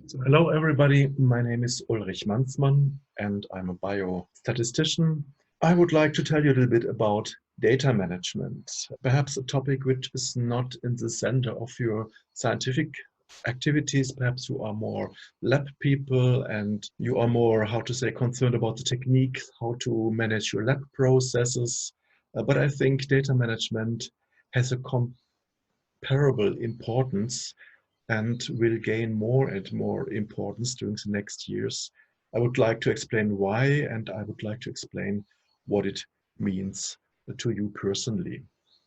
So hello everybody, my name is Ulrich Mansmann and I'm a biostatistician. I would like to tell you a little bit about data management, perhaps a topic which is not in the center of your scientific activities. Perhaps you are more lab people and you are more, how to say, concerned about the technique, how to manage your lab processes. But I think data management has a comparable importance and will gain more and more importance during the next years. I would like to explain why, and I would like to explain what it means to you personally.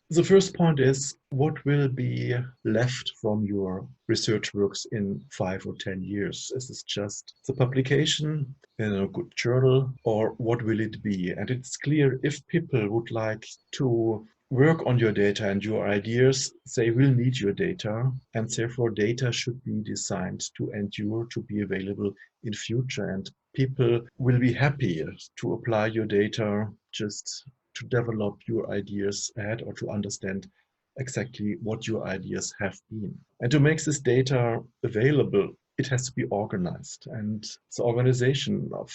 The first point is what will be left from your research works in 5 or 10 years? Is this just the publication in a good journal, or what will it be? And it's clear if people would like to work on your data and your ideas, they will need your data, and therefore data should be designed to endure, to be available in future. And people will be happy to apply your data just to develop your ideas ahead or to understand exactly what your ideas have been. And to make this data available, it has to be organized. And the organization of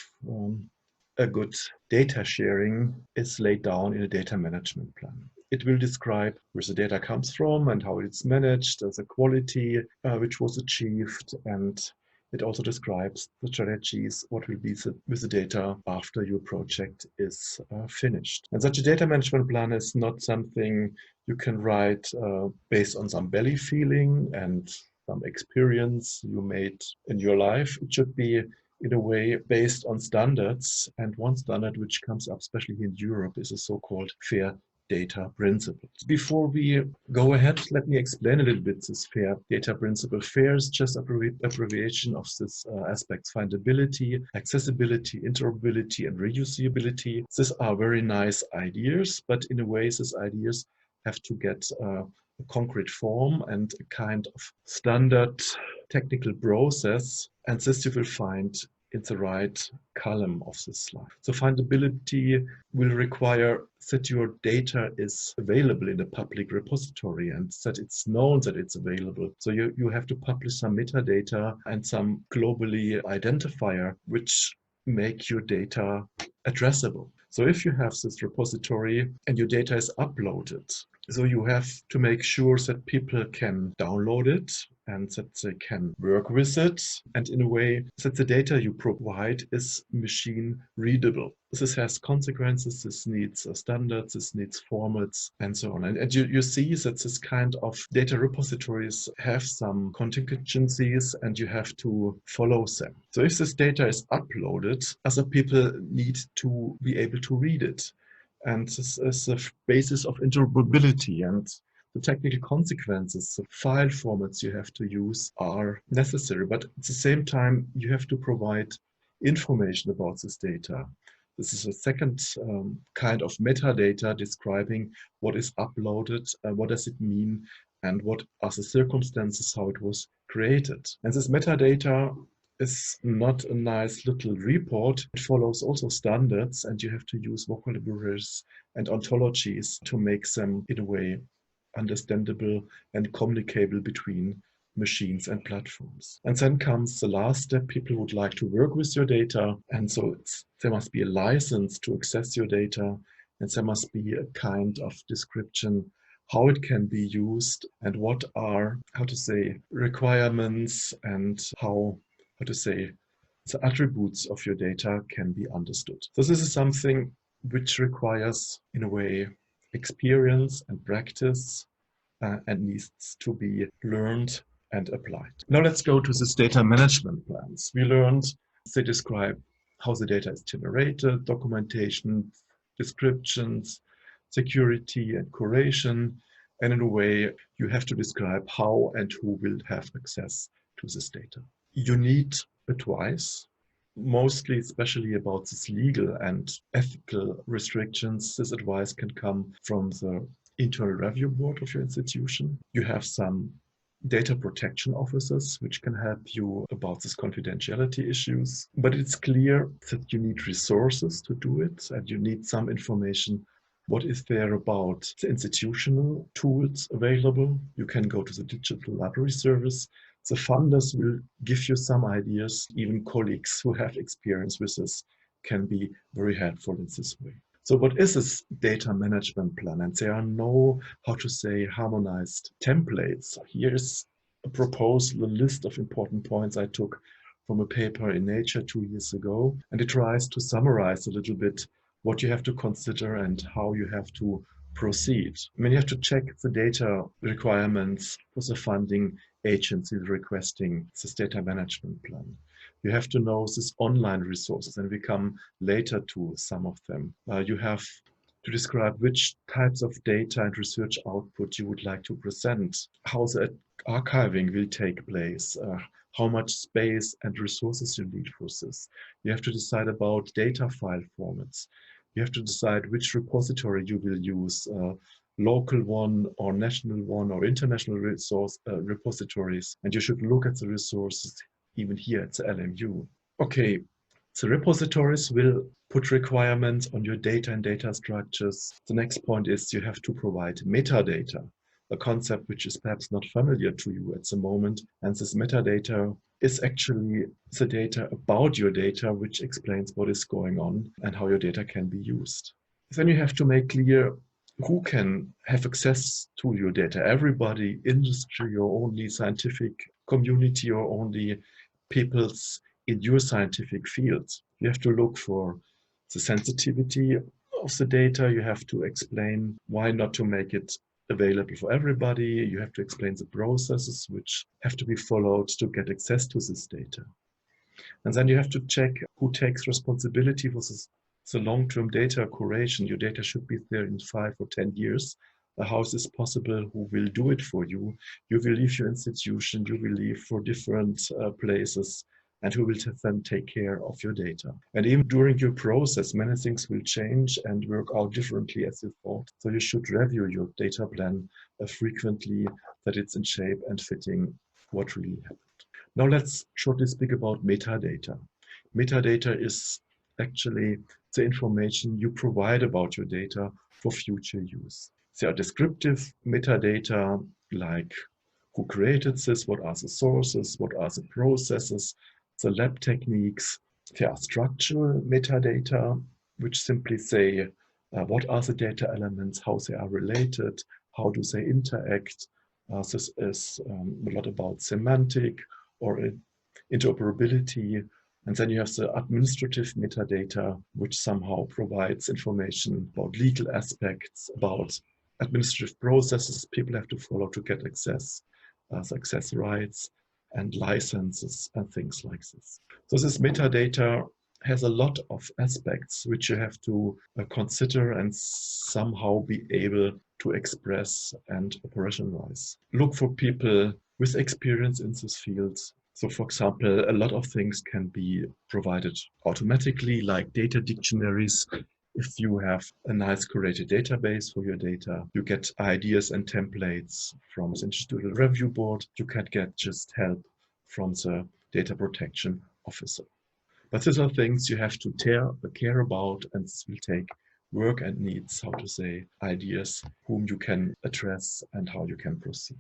a good data sharing is laid down in a data management plan. It will describe where the data comes from and how it's managed, the quality which was achieved, and it also describes the strategies, what will be with the data after your project is finished. And such a data management plan is not something you can write based on some belly feeling and some experience you made in your life. It should be in a way based on standards. And one standard which comes up, especially in Europe, is a so-called fair data principle. Before we go ahead, let me explain a little bit this fair data principle. FAIR is just abbreviation of this aspects: findability, accessibility, interoperability, and reusability. These are very nice ideas, but in a way, these ideas have to get a concrete form and a kind of standard technical process, and this you will find in the right column of this slide. So findability will require that your data is available in a public repository and that it's known that it's available. So you have to publish some metadata and some globally identifier which make your data addressable. So if you have this repository and your data is uploaded, so you have to make sure that people can download it and that they can work with it, and in a way that the data you provide is machine readable. This has consequences, this needs standards, this needs formats, and so on. And you see that this kind of data repositories have some contingencies and you have to follow them. So if this data is uploaded, other people need to be able to read it. And this is the basis of interoperability, and the technical consequences, the file formats you have to use are necessary. But at the same time, you have to provide information about this data. This is a second kind of metadata describing what is uploaded, what does it mean, and what are the circumstances, how it was created. And this metadata is not a nice little report. It follows also standards, and you have to use vocabularies and ontologies to make them in a way understandable and communicable between machines and platforms. And then comes the last step. People would like to work with your data, and so there must be a license to access your data, and there must be a kind of description how it can be used and what are, how to say, requirements and how to say, the attributes of your data can be understood. So this is something which requires, in a way, experience and practice and needs to be learned and applied. Now let's go to this data management plans. We learned they describe how the data is generated, documentation, descriptions, security and curation, and in a way you have to describe how and who will have access to this data. You need advice, mostly especially about this legal and ethical restrictions. This advice can come from the internal review board of your institution. You have some data protection officers which can help you about these confidentiality issues. But it's clear that you need resources to do it, and you need some information. What is there about the institutional tools available? You can go to the digital library service. The funders will give you some ideas. Even colleagues who have experience with this can be very helpful in this way. So what is this data management plan? And there are no, how to say, harmonized templates. Here's a proposal, a list of important points I took from a paper in Nature 2 years ago. And it tries to summarize a little bit what you have to consider and how you have to proceed. I mean, you have to check the data requirements for the funding agency requesting this data management plan. You have to know this online resources, and we come later to some of them. You have to describe which types of data and research output you would like to present, how the archiving will take place, how much space and resources you need for this. You have to decide about data file formats. You have to decide which repository you will use, local one or national one or international resource repositories. And you should look at the resources even here at the LMU. Okay, the repositories will put requirements on your data and data structures. The next point is you have to provide metadata, a concept which is perhaps not familiar to you at the moment. And this metadata is actually the data about your data, which explains what is going on and how your data can be used. Then you have to make clear who can have access to your data. Everybody, industry, or only scientific community, or only people's in your scientific field. You have to look for the sensitivity of the data. You have to explain why not to make it available for everybody. You have to explain the processes which have to be followed to get access to this data. And then you have to check who takes responsibility for this, the long-term data curation. Your data should be there in 5 or 10 years. How is this possible? Who will do it for you? You will leave your institution, you will leave for different places, and who will then take care of your data. And even during your process, many things will change and work out differently as you thought. So you should review your data plan frequently, that it's in shape and fitting what really happened. Now let's shortly speak about metadata. Metadata is actually the information you provide about your data for future use. There are descriptive metadata like who created this, what are the sources, what are the processes, the lab techniques. There are structural metadata, which simply say what are the data elements, how they are related, how do they interact. This is a lot about semantic or interoperability. And then you have the administrative metadata, which somehow provides information about legal aspects, about administrative processes people have to follow to get access, access rights and licenses and things like this. So this metadata has a lot of aspects which you have to consider and somehow be able to express and operationalize. Look for people with experience in this field. So for example, a lot of things can be provided automatically, like data dictionaries. If you have a nice curated database for your data, you get ideas and templates from the Institutional Review Board. You can get just help from the data protection officer. But these are things you have to care about, and this will take work and needs, how to say, ideas whom you can address and how you can proceed.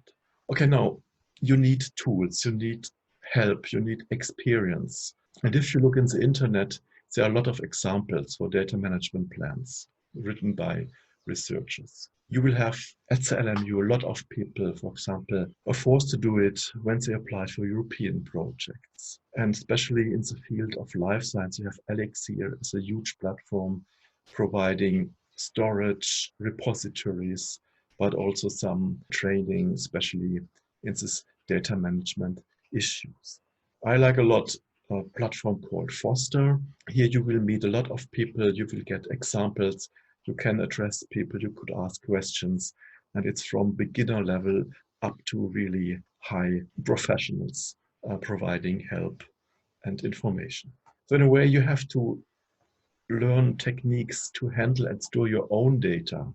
Okay, now you need tools, you need help, you need experience. And if you look in the internet, there are a lot of examples for data management plans written by researchers. You will have at the LMU a lot of people, for example, are forced to do it when they apply for European projects. And especially in the field of life science, you have Elixir as a huge platform providing storage, repositories, but also some training, especially in this data management issues. I like a lot a platform called Foster. Here you will meet a lot of people, you will get examples, you can address people, you could ask questions, and it's from beginner level up to really high professionals providing help and information. So in a way you have to learn techniques to handle and store your own data.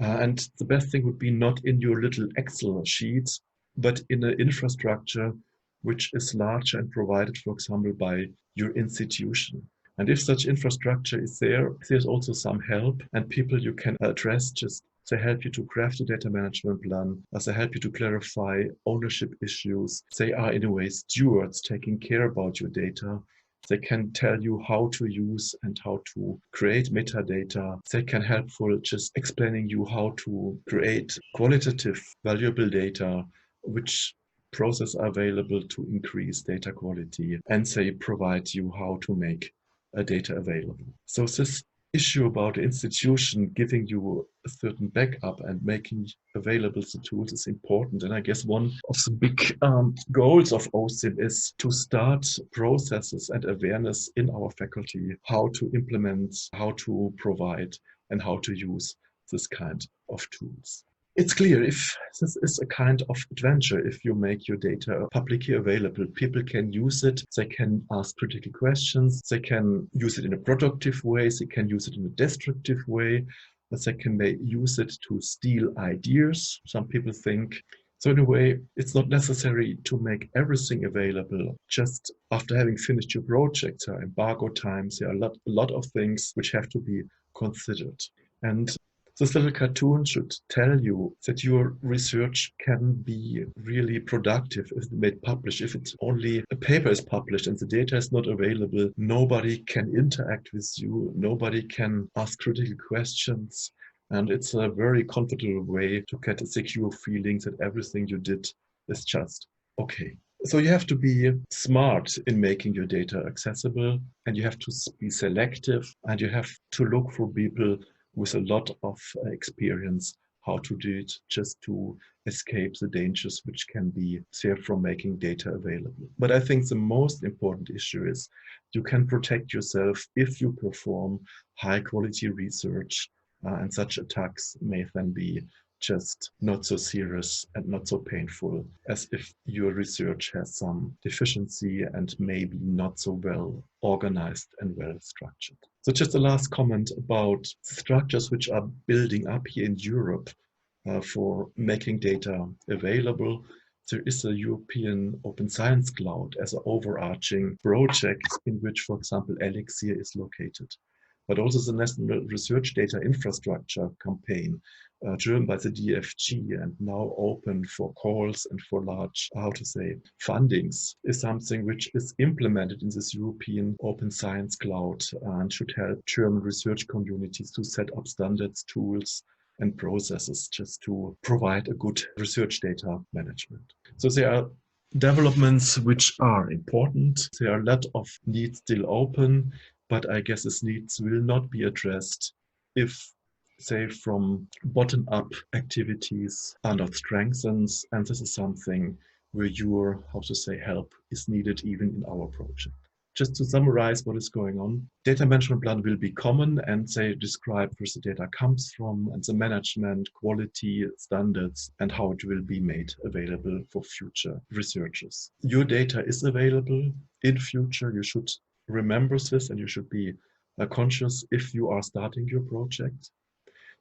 And the best thing would be not in your little Excel sheets, but in an infrastructure which is larger and provided, for example, by your institution. And if such infrastructure is there, there's also some help and people you can address just They help you to craft a data management plan. They help you to clarify ownership issues. They are in a way stewards taking care about your data. They can tell you how to use and how to create metadata. They can helpful just explaining you how to create qualitative valuable data, which process are available to increase data quality, and they provide you how to make data available. So this issue about the institution giving you a certain backup and making available the tools is important. And I guess one of the big goals of OSINT is to start processes and awareness in our faculty, how to implement, how to provide, and how to use this kind of tools. It's clear if this is a kind of adventure, if you make your data publicly available, people can use it, they can ask critical questions, they can use it in a productive way, they can use it in a destructive way, but they can use it to steal ideas, some people think. So in a way, it's not necessary to make everything available just after having finished your project. There are embargo times, there are a lot of things which have to be considered. And this little cartoon should tell you that your research can be really productive if it's made published. If it's only a paper is published and the data is not available, nobody can interact with you, nobody can ask critical questions. And it's a very comfortable way to get a secure feeling that everything you did is just okay. So you have to be smart in making your data accessible, and you have to be selective, and you have to look for people with a lot of experience how to do it, just to escape the dangers which can be there from making data available. But I think the most important issue is you can protect yourself if you perform high quality research, and such attacks may then be just not so serious and not so painful as if your research has some deficiency and maybe not so well organized and well structured. So just a last comment about structures which are building up here in Europe for making data available. There is a European Open Science Cloud as an overarching project in which, for example, Elixir is located. But also the National Research Data Infrastructure campaign, driven by the DFG and now open for calls and for large, how to say, fundings, is something which is implemented in this European Open Science Cloud and should help German research communities to set up standards, tools, and processes just to provide a good research data management. So there are developments which are important. There are a lot of needs still open, but I guess these needs will not be addressed if, say, from bottom-up activities are not strengthened, and this is something where your, how to say, help is needed even in our project. Just to summarize what is going on, data management plan will be common, and they describe where the data comes from and the management, quality, standards, and how it will be made available for future researchers. Your data is available. In future, you should remember this, and you should be conscious if you are starting your project.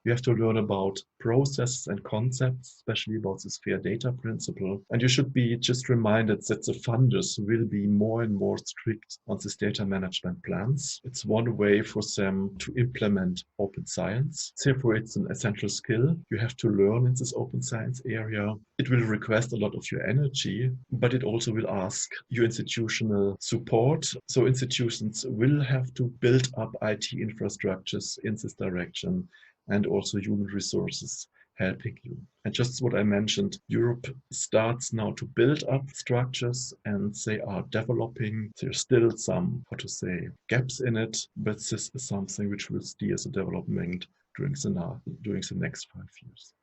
You have to learn about processes and concepts, especially about this fair data principle. And you should be just reminded that the funders will be more and more strict on these data management plans. It's one way for them to implement open science. Therefore, it's an essential skill you have to learn in this open science area. It will request a lot of your energy, but it also will ask your institutional support. So institutions will have to build up IT infrastructures in this direction, and also human resources helping you. And just what I mentioned, Europe starts now to build up structures, and they are developing. There's still some, how to say, gaps in it, but this is something which will steer the development during the next 5 years.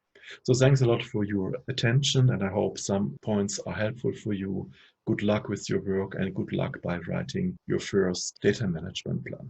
So thanks a lot for your attention, and I hope some points are helpful for you. Good luck with your work, and good luck by writing your first data management plan.